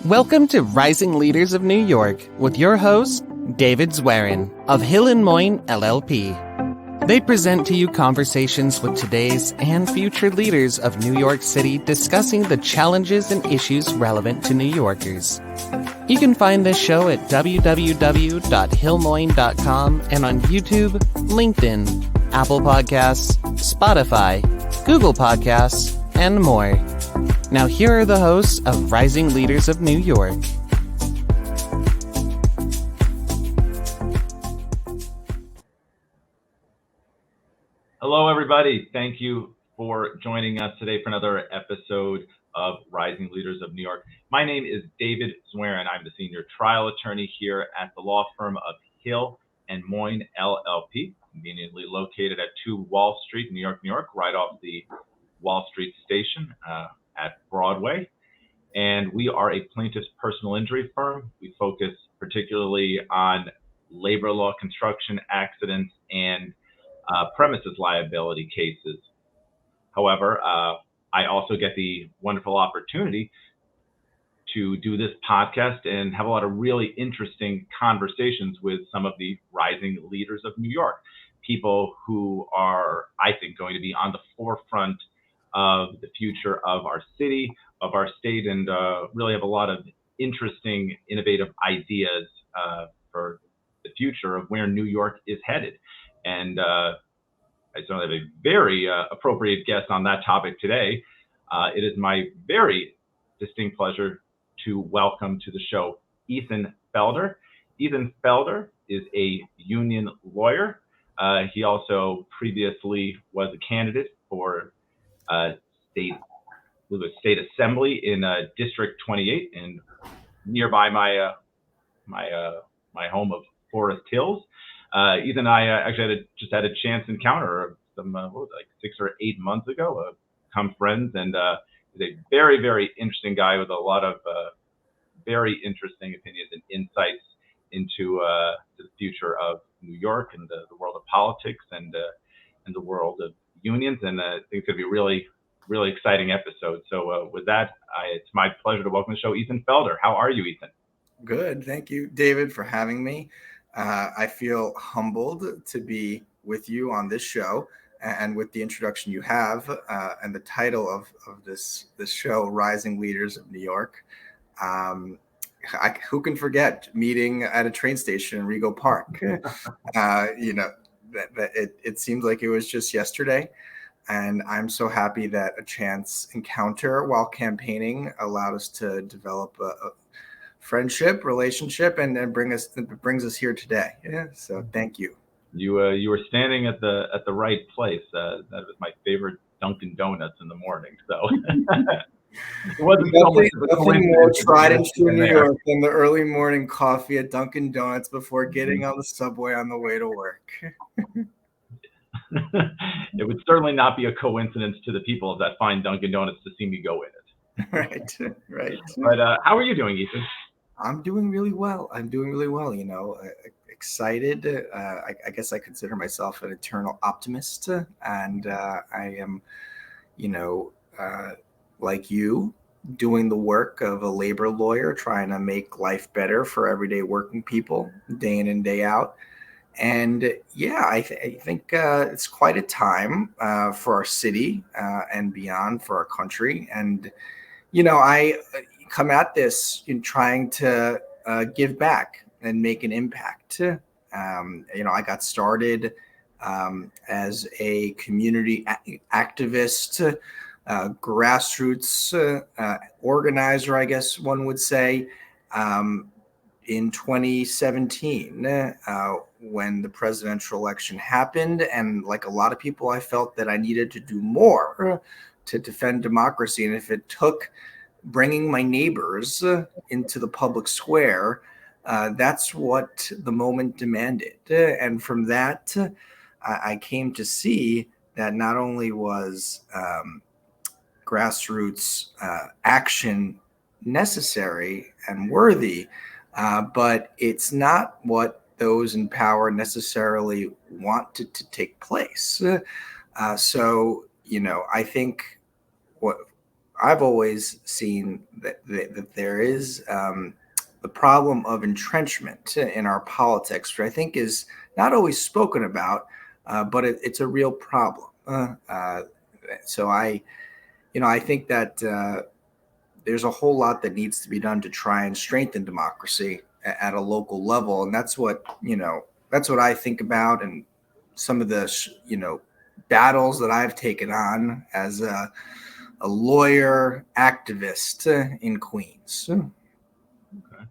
Welcome to Rising Leaders of New York with your host, David Zwerin of Hill & Moin, LLP. They present to you conversations with today's and future leaders of New York City discussing the challenges and issues relevant to New Yorkers. You can find this show at www.hillmoin.com and on YouTube, LinkedIn, Apple Podcasts, Spotify, Google Podcasts, and more. Now here are the hosts of Rising Leaders of New York. Hello, everybody. Thank you for joining us today for another episode of Rising Leaders of New York. My name is David Zwerin. I'm the senior trial attorney here at the law firm of Hill & Moin, LLP, conveniently located at 2 Wall Street, New York, right off the Wall Street station at Broadway. And we are a plaintiff's personal injury firm. We focus particularly on labor law, construction accidents, and premises liability cases. However, I also get the wonderful opportunity to do this podcast and have a lot of really interesting conversations with some of the rising leaders of New York, people who are, I think, going to be on the forefront of the future of our city, of our state, and really have a lot of interesting, innovative ideas for the future of where New York is headed. And I certainly have a very appropriate guest on that topic today. It is my very distinct pleasure to welcome to the show Ethan Felder. Ethan Felder is a union lawyer. He also previously was a candidate for state assembly in District 28 and nearby my home of Forest Hills. Ethan and I actually just had a chance encounter some 6 or 8 months ago, become friends, and he's a very, very interesting guy with a lot of very interesting opinions and insights into the future of New York and the world of politics and the world of unions. And I think it's going to be a really, really exciting episode. So with that, it's my pleasure to welcome to the show Ethan Felder. How are you, Ethan? Good. Thank you, David, for having me. I feel humbled to be with you on this show, and with the introduction you have and the title of this show, Rising Leaders of New York. Who can forget meeting at a train station in Rego Park? It seemed like it was just yesterday. And I'm so happy that a chance encounter while campaigning allowed us to develop a friendship, relationship, and then brings us here today. Yeah. So thank you. You were standing at the right place. That was my favorite Dunkin' Donuts in the morning. So it wasn't nothing more tried and true New York than the early morning coffee at Dunkin' Donuts before getting on the subway on the way to work. It would certainly not be a coincidence to the people of that fine Dunkin' Donuts to see me go in it. Right. But how are you doing, Ethan? I'm doing really well. Excited. I guess I consider myself an eternal optimist, and I am, like you, doing the work of a labor lawyer, trying to make life better for everyday working people, day in and day out. And yeah, I think it's quite a time for our city and beyond, for our country. And I come at this in trying to give back and make an impact. I got started as a community activist, grassroots organizer, I guess one would say, in 2017 when the presidential election happened. And like a lot of people, I felt that I needed to do more to defend democracy. And if it took bringing my neighbors into the public square, that's what the moment demanded. And from that, I came to see that not only was grassroots action necessary and worthy, but it's not what those in power necessarily wanted to take place. I think what I've always seen that there is the problem of entrenchment in our politics, which I think is not always spoken about, but it's a real problem. So I think that there's a whole lot that needs to be done to try and strengthen democracy at a local level, and that's what I think about, and some of the battles that I've taken on as a lawyer activist in Queens. Okay.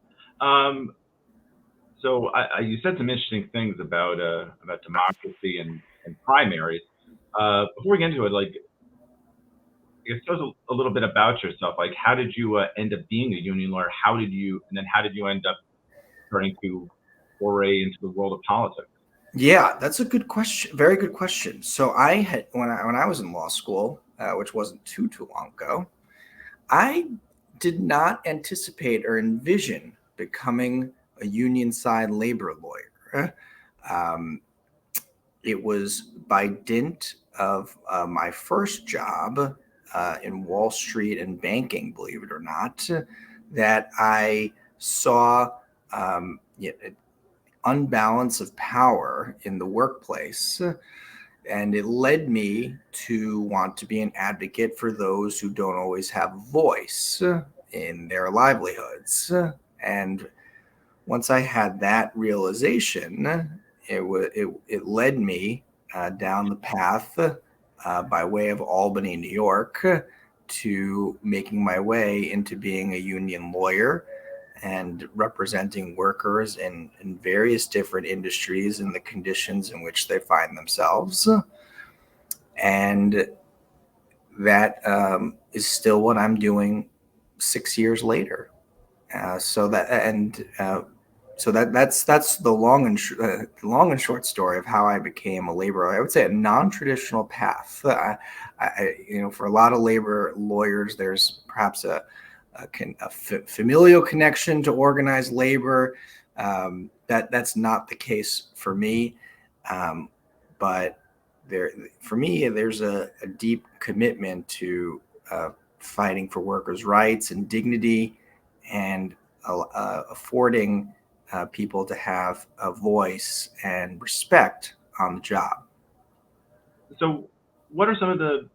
So you said some interesting things about democracy and primaries. Before we get into it, like, I guess tell us a little bit about yourself. Like, how did you end up being a union lawyer? How did you end up starting to foray into the world of politics? Yeah, that's a good question. Very good question. So I had when I was in law school, which wasn't too long ago, I did not anticipate or envision becoming a union side labor lawyer. Um, it was by dint of my first job in Wall Street and banking, believe it or not, that I saw unbalance of power in the workplace. And it led me to want to be an advocate for those who don't always have voice in their livelihoods. And once I had that realization, it led me down the path by way of Albany, New York, to making my way into being a union lawyer and representing workers in various different industries and the conditions in which they find themselves. And that is still what I'm doing 6 years later. So that's the long and short story of how I became a laborer. I would say a non-traditional path. For a lot of labor lawyers, there's perhaps a familial connection to organized labor. That's not the case for me. But for me, there's a deep commitment to fighting for workers' rights and dignity, and affording people to have a voice and respect on the job. So, what are some of the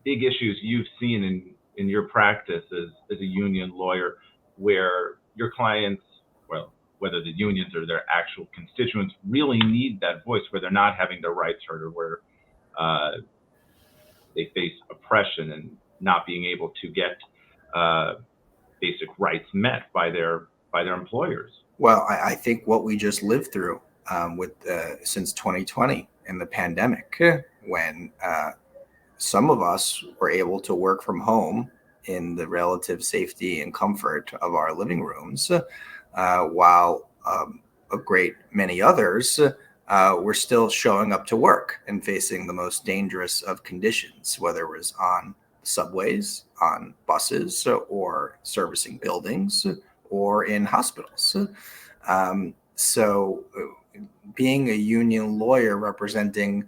big issues you've seen in your practice as a union lawyer, where your clients, well, whether the unions or their actual constituents, really need that voice, where they're not having their rights heard, or where they face oppression and not being able to get basic rights met by their employers? Well, I think what we just lived through since 2020 and the pandemic, when some of us were able to work from home in the relative safety and comfort of our living rooms, while a great many others were still showing up to work and facing the most dangerous of conditions, whether it was on subways, on buses, or servicing buildings, or in hospitals. So being a union lawyer representing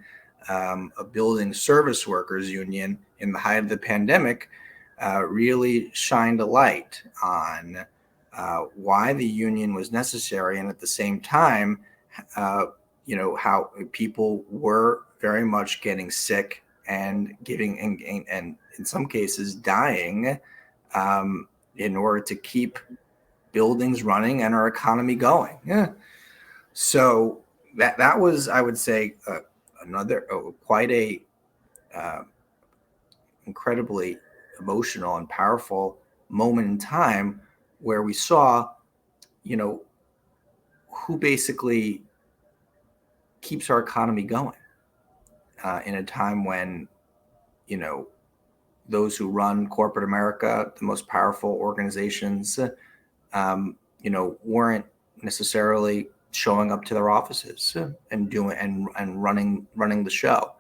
a building service workers union in the height of the pandemic really shined a light on why the union was necessary, and at the same time, how people were very much getting sick and and in some cases dying in order to keep buildings running and our economy going. Yeah. So that was, I would say, another quite a incredibly emotional and powerful moment in time, where we saw, who basically keeps our economy going in a time when, those who run corporate America, the most powerful organizations, weren't necessarily showing up to their offices and doing and running the show.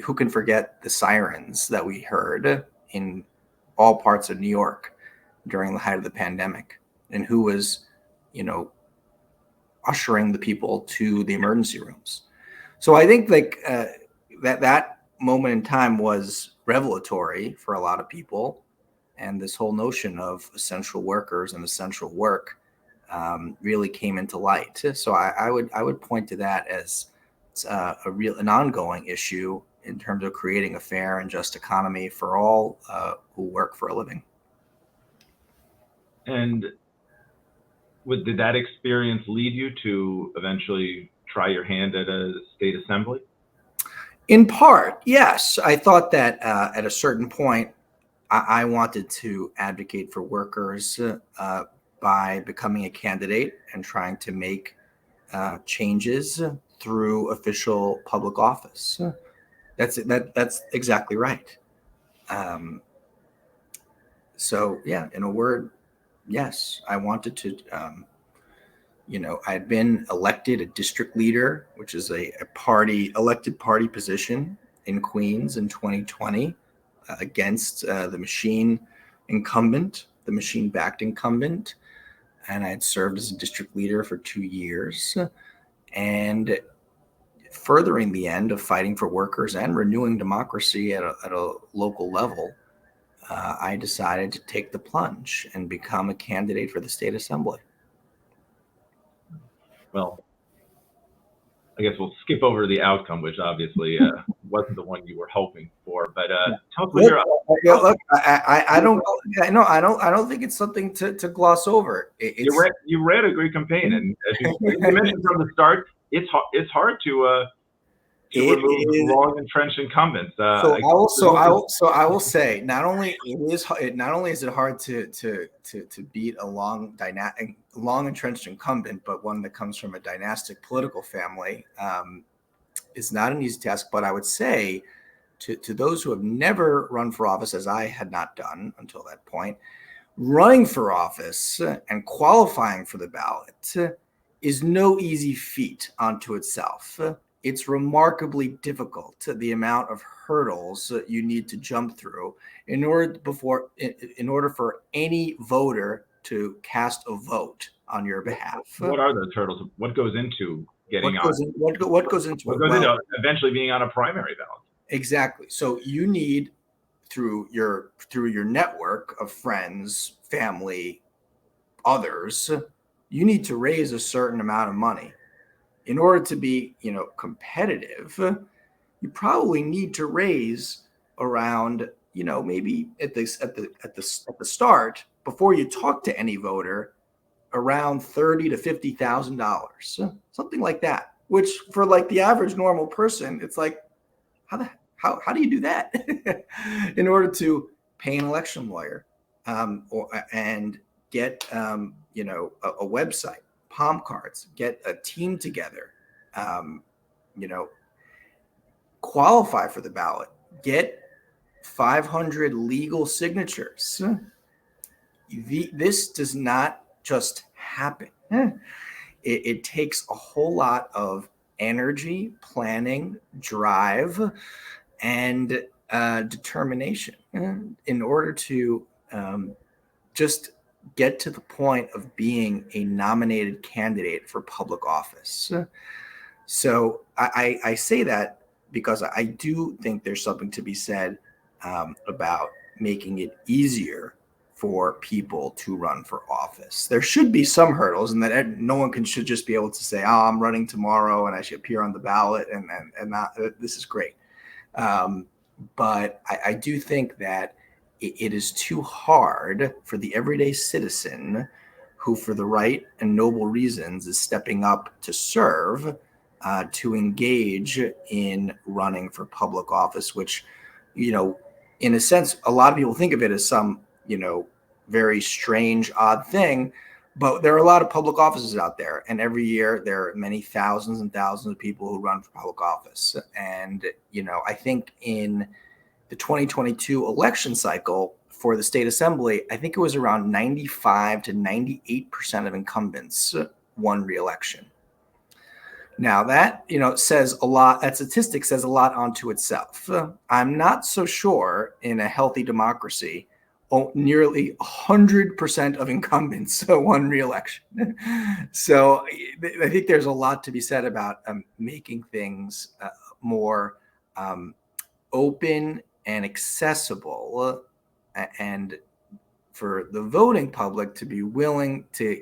Who can forget the sirens that we heard in all parts of New York during the height of the pandemic, and who was, ushering the people to the emergency rooms? So I think that moment in time was revelatory for a lot of people, and this whole notion of essential workers and essential work really came into light. So I would point to that as an ongoing issue in terms of creating a fair and just economy for all who work for a living. And did that experience lead you to eventually try your hand at a state assembly? In part, yes. I thought that at a certain point, I wanted to advocate for workers by becoming a candidate and trying to make changes through official public office. That's exactly right. So yeah, in a word, yes, I wanted to. I had been elected a district leader, which is a elected party position in Queens in 2020 against the machine-backed incumbent. And I had served as a district leader for 2 years. And furthering the end of fighting for workers and renewing democracy at a local level, I decided to take the plunge and become a candidate for the state assembly. Well, I guess we'll skip over the outcome, which obviously wasn't the one you were hoping for. But tell us what look, I don't think it's something to gloss over. You ran a great campaign, and as you mentioned from the start, it's hard to remove long entrenched incumbents. I will say, not only is it hard to beat a long entrenched incumbent, but one that comes from a dynastic political family is not an easy task. But I would say to those who have never run for office, as I had not done until that point, running for office and qualifying for the ballot is no easy feat unto itself. It's remarkably difficult, the amount of hurdles you need to jump through in order for any voter to cast a vote on your behalf. What are those hurdles? What goes into getting what goes into eventually being on a primary ballot? Exactly. So you need, through your network of friends, family, others, you need to raise a certain amount of money. In order to be, competitive, you probably need to raise around, maybe at the start, before you talk to any voter, around $30,000 to $50,000, something like that. Which for like the average normal person, it's like, how do you do that? In order to pay an election lawyer, and get a website, palm cards, get a team together, qualify for the ballot, get 500 legal signatures. This does not just happen. It takes a whole lot of energy, planning, drive, and determination in order to just get to the point of being a nominated candidate for public office. So I say that because I do think there's something to be said about making it easier for people to run for office. There should be some hurdles, and that no one should just be able to say, "Oh, I'm running tomorrow, and I should appear on the ballot," and not. This is great, but I do think that it is too hard for the everyday citizen who, for the right and noble reasons, is stepping up to serve, to engage in running for public office, which, in a sense, a lot of people think of it as some, very strange, odd thing. But there are a lot of public offices out there, and every year there are many thousands and thousands of people who run for public office. And, I think in the 2022 election cycle for the state assembly, I think it was around 95 to 98% of incumbents won re-election. Now that, says a lot, that statistic says a lot onto itself. I'm not so sure in a healthy democracy, nearly 100% of incumbents won re-election. So I think there's a lot to be said about making things more open and accessible, and for the voting public to be willing to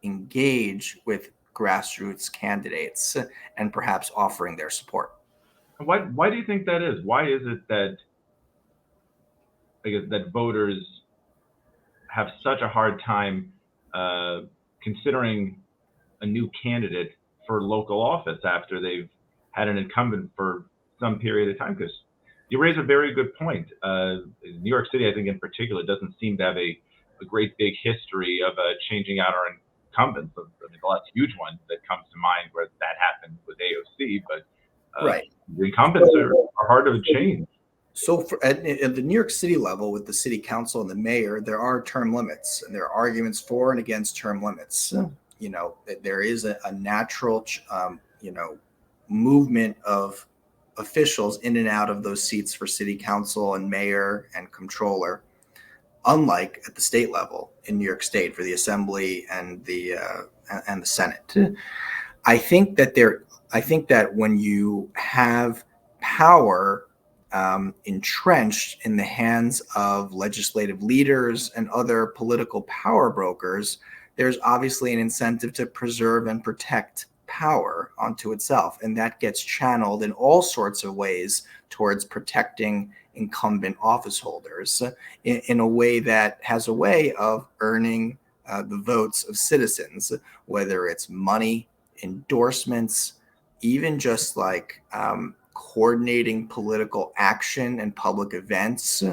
engage with grassroots candidates and perhaps offering their support. Why do you think that is? Why is it that, I guess, that voters have such a hard time considering a new candidate for local office after they've had an incumbent for some period of time? Because you raise a very good point. New York City, I think in particular, doesn't seem to have a great big history of changing out our incumbents. I mean, the last huge one that comes to mind where that happened with AOC, but Right. the incumbents are hard to change. So at the New York City level, with the city council and the mayor, there are term limits, and there are arguments for and against term limits. You know, there is a natural, movement of officials in and out of those seats for city council and mayor and comptroller, unlike at the state level in New York State for the assembly and the Senate. I think that when you have power entrenched in the hands of legislative leaders and other political power brokers, there's obviously an incentive to preserve and protect power onto itself. And that gets channeled in all sorts of ways towards protecting incumbent office holders in a way that has a way of earning the votes of citizens, whether it's money, endorsements, even just like coordinating political action and public events.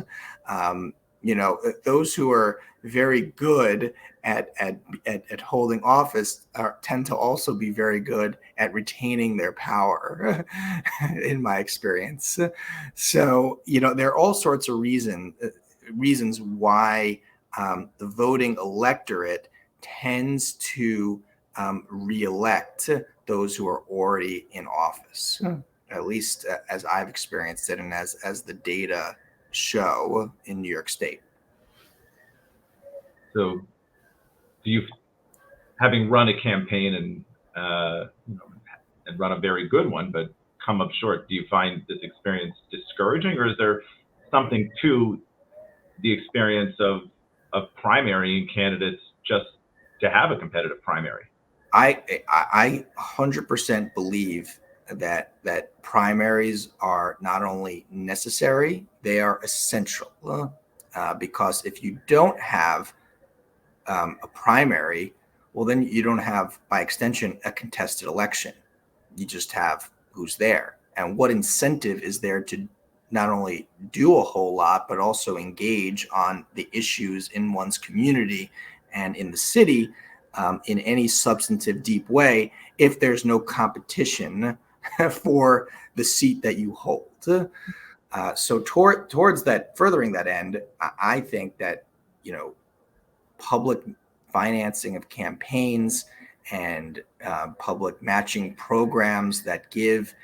Those who are very good at holding office tend to also be very good at retaining their power, in my experience. So, there are all sorts of reasons why the voting electorate tends to reelect those who are already in office, at least as I've experienced it and as the data show in New York State. So do you, having run a campaign and run a very good one, but come up short, do you find this experience discouraging, or is there something to the experience of primarying candidates just to have a competitive primary? I 100% believe that primaries are not only necessary, they are essential. Because if you don't have a primary, well, then you don't have, by extension, a contested election. You just have who's there. And what incentive is there to not only do a whole lot, but also engage on the issues in one's community and in the city in any substantive, deep way if there's no competition for the seat that you hold? So towards that, furthering that end, I think that, public financing of campaigns and public matching programs that give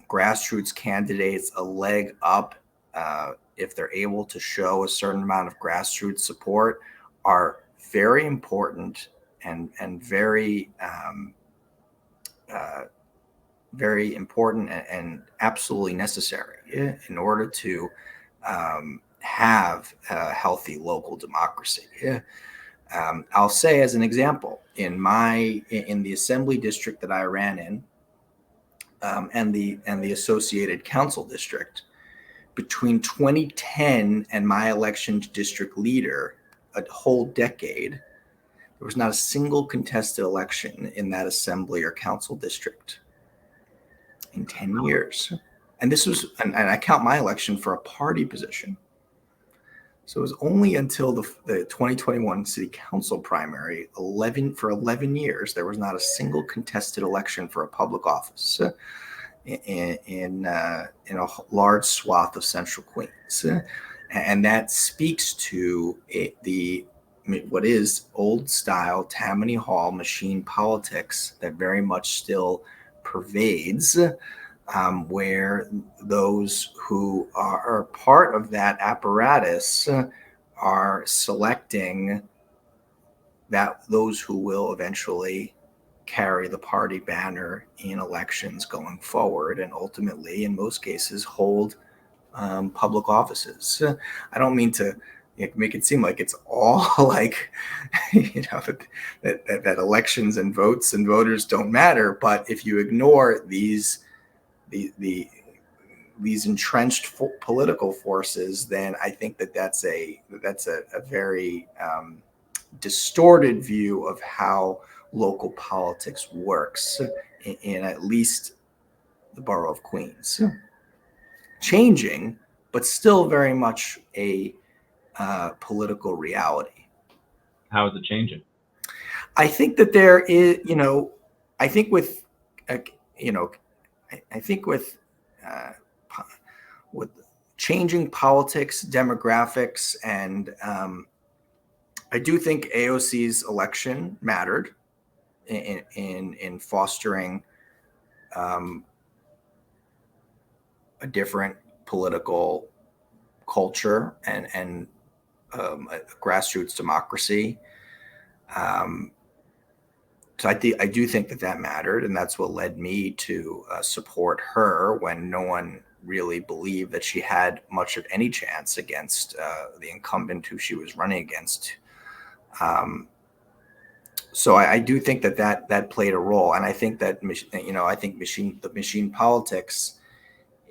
grassroots candidates a leg up if they're able to show a certain amount of grassroots support are very important and very very important and absolutely necessary in order to have a healthy local democracy. I'll say, as an example, in the assembly district that I ran in, and the associated council district, between 2010 and my election to district leader, a whole decade, there was not a single contested election in that assembly or council district in 10 years. And this was, and I count my election for a party position. So it was only until the 2021 city council primary, 11 years, there was not a single contested election for a public office in a large swath of central Queens. And that speaks to what is old style Tammany Hall machine politics that very much still pervades, where those who are part of that apparatus are selecting those who will eventually carry the party banner in elections going forward, and ultimately, in most cases, hold public offices. I don't mean to, make it seem like it's all like, that elections and votes and voters don't matter. But if you ignore these entrenched political forces, then I think that's a very distorted view of how local politics works in at least the borough of Queens. Changing, but still very much a political reality. How is it changing? I think that there is, I think with, with changing politics, demographics, and I do think AOC's election mattered in fostering a different political culture and a grassroots democracy. So I do think that mattered, and that's what led me to support her when no one really believed that she had much of any chance against the incumbent who she was running against. So I do think that played a role, and I think that the machine politics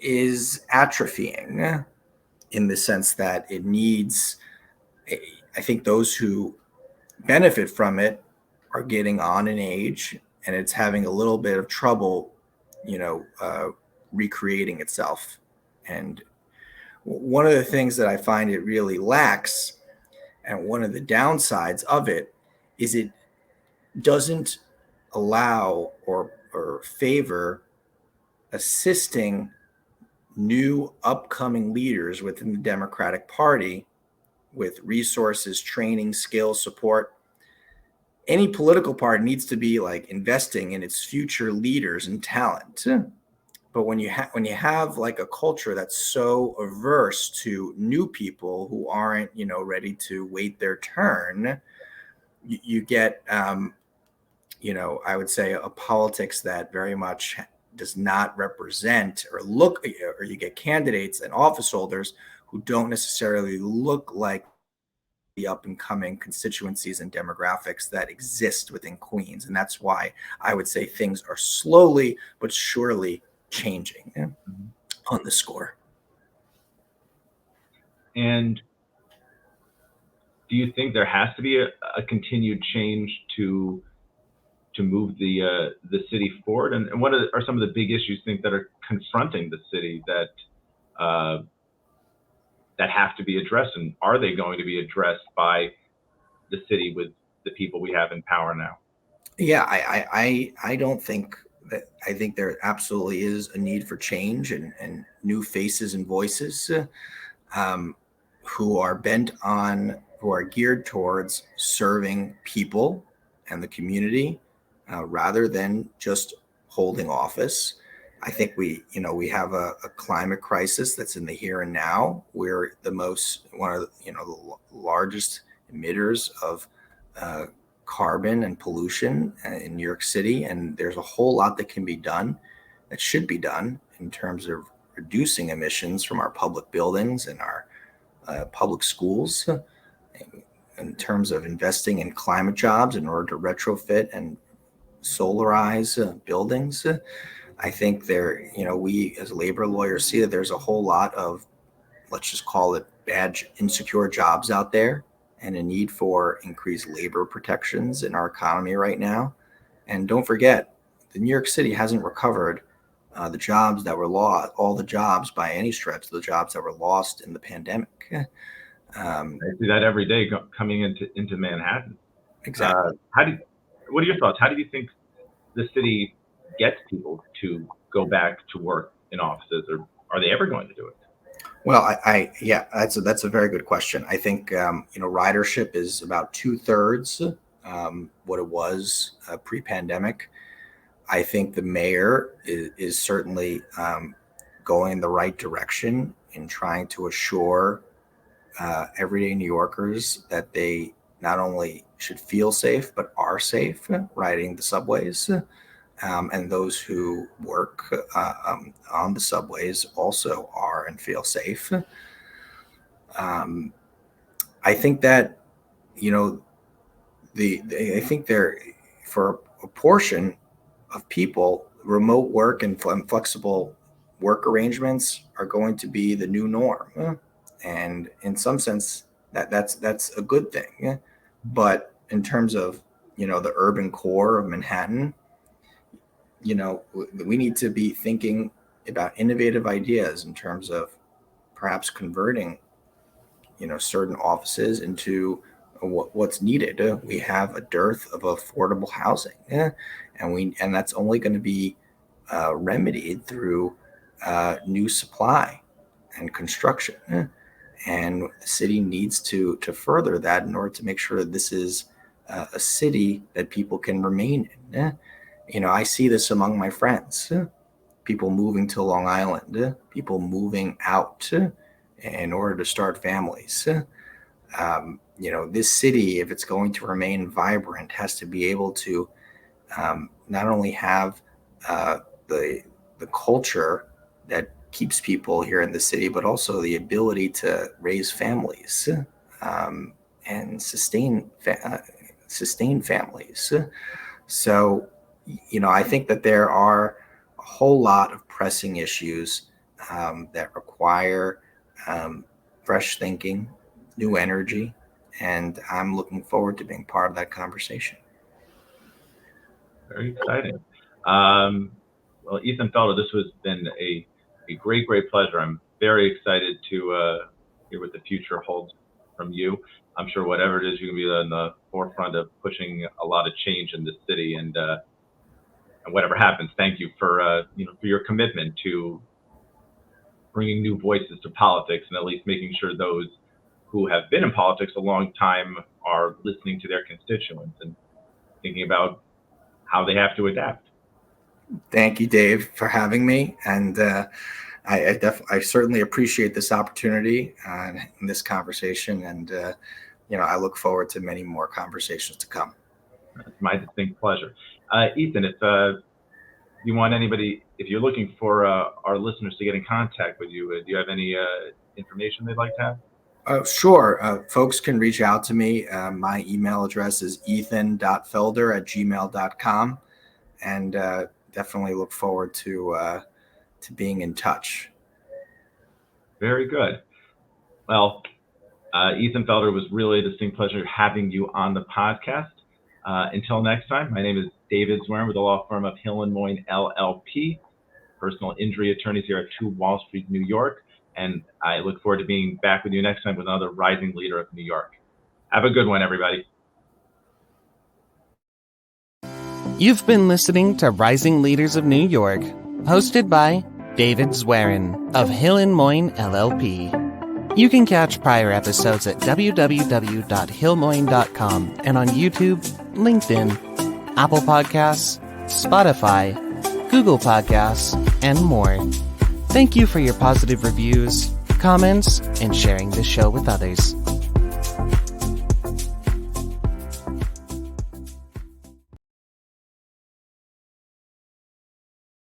is atrophying in the sense that it needs. I think those who benefit from it are getting on in age, and it's having a little bit of trouble, recreating itself. And one of the things that I find it really lacks, and one of the downsides of it, is it doesn't allow or favor assisting new upcoming leaders within the Democratic Party with resources, training, skills, support. Any political party needs to be like investing in its future leaders and talent. But when you have like a culture that's so averse to new people who aren't, ready to wait their turn, you get, I would say a politics that very much does not represent or you get candidates and office holders who don't necessarily look like the up and coming constituencies and demographics that exist within Queens. And that's why I would say things are slowly but surely changing on the score. And do you think there has to be a continued change to move the city forward? And what are some of the big issues you think that are confronting the city that have to be addressed, and are they going to be addressed by the city with the people we have in power now? Yeah, I don't think that. I think there absolutely is a need for change and new faces and voices who are geared towards serving people and the community rather than just holding office. I think we have a climate crisis that's in the here and now. We're one of the largest emitters of carbon and pollution in New York City, and there's a whole lot that can be done, that should be done in terms of reducing emissions from our public buildings and our public schools, in terms of investing in climate jobs in order to retrofit and solarize buildings. I think we as labor lawyers see that there's a whole lot of, let's just call it bad, insecure jobs out there, and a need for increased labor protections in our economy right now. And don't forget, the New York City hasn't recovered the jobs that were lost, all the jobs by any stretch, the jobs that were lost in the pandemic. I see that every day coming into Manhattan. Exactly. What are your thoughts? How do you think the city gets people to go back to work in offices, or are they ever going to do it? Well, that's a very good question. I think ridership is about 2/3 what it was pre-pandemic. I think the mayor is certainly going in the right direction in trying to assure everyday New Yorkers that they not only should feel safe but are safe riding the subways. And those who work on the subways also are and feel safe. I I think that, I think there, for a portion of people, remote work and flexible work arrangements are going to be the new norm. And in some sense, that's a good thing. But in terms of, the urban core of Manhattan, we need to be thinking about innovative ideas in terms of perhaps converting, certain offices into what's needed. We have a dearth of affordable housing, and that's only going to be remedied through new supply and construction. And the city needs to further that in order to make sure that this is a city that people can remain in. I see this among my friends, people moving to Long Island, people moving out in order to start families. This city, if it's going to remain vibrant, has to be able to not only have the culture that keeps people here in the city, but also the ability to raise families and sustain families. So, I think that there are a whole lot of pressing issues that require fresh thinking, new energy, and I'm looking forward to being part of that conversation. Very exciting. Well, Ethan Felder, this has been a great pleasure. I'm very excited to hear what the future holds from you. I'm sure whatever it is, you're going to be on the forefront of pushing a lot of change in this city, and whatever happens, thank you for your commitment to bringing new voices to politics, and at least making sure those who have been in politics a long time are listening to their constituents and thinking about how they have to adapt. Thank you, Dave, for having me. And I certainly appreciate this opportunity in this conversation. And, I look forward to many more conversations to come. It's my distinct pleasure. Ethan, if you want anybody, if you're looking for our listeners to get in contact with you, do you have any information they'd like to have? Sure. Folks can reach out to me. My email address is ethan.felder@gmail.com. And definitely look forward to being in touch. Very good. Well, Ethan Felder, was really a distinct pleasure having you on the podcast. Until next time, my name is David Zwerin with the law firm of Hill & Moin, LLP, personal injury attorneys here at 2 Wall Street, New York. And I look forward to being back with you next time with another rising leader of New York. Have a good one, everybody. You've been listening to Rising Leaders of New York, hosted by David Zwerin of Hill & Moin, LLP. You can catch prior episodes at www.hillmoin.com and on YouTube, LinkedIn, Apple Podcasts, Spotify, Google Podcasts, and more. Thank you for your positive reviews, comments, and sharing this show with others.